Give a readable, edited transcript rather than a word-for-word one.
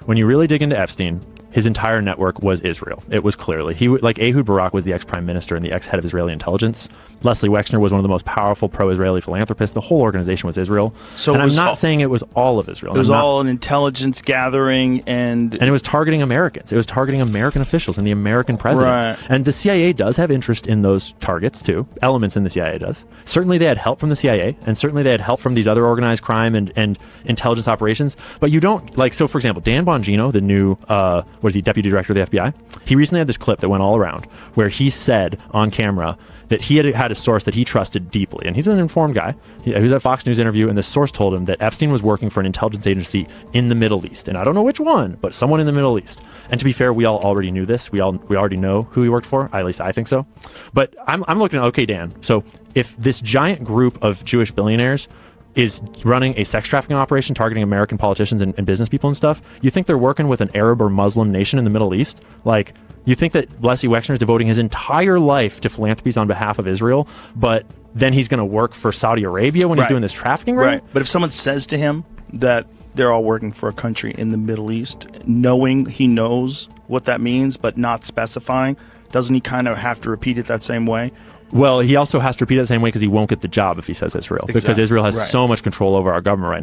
when you really dig into Epstein, his entire network was Israel. It was clearly. Like Ehud Barak was the ex-prime minister and the ex-head of Israeli intelligence. Leslie Wexner was one of the most powerful pro-Israeli philanthropists. The whole organization was Israel. So and I'm not saying it was all of Israel. It was all an intelligence gathering and it was targeting Americans. It was targeting American officials and the American president. Right. And the CIA does have interest in those targets too. Elements in the CIA does. Certainly they had help from the CIA, and certainly they had help from these other organized crime and intelligence operations. But you don't, like, so for example, Dan Bongino, the new deputy director of the FBI, he recently had this clip that went all around where he said on camera that he had a source that he trusted deeply, and he's an informed guy. He was at a Fox News interview, and the source told him that Epstein was working for an intelligence agency in the Middle East, and I don't know which one, but someone in the Middle East. And to be fair, we all already knew this. We already know who he worked for. At least I think so. But I'm looking at, okay, Dan, so if this giant group of Jewish billionaires is running a sex trafficking operation targeting American politicians and business people and stuff, you think they're working with an Arab or Muslim nation in the Middle East? Like, you think that Leslie Wexner is devoting his entire life to philanthropies on behalf of Israel, but then he's going to work for Saudi Arabia when he's doing this trafficking ring? Right. But if someone says to him that they're all working for a country in the Middle East, knowing he knows what that means, but not specifying, doesn't he kind of have to repeat it that same way? Well, he also has to repeat it the same way because he won't get the job if he says Israel. Exactly. Because Israel has so much control over our government right now.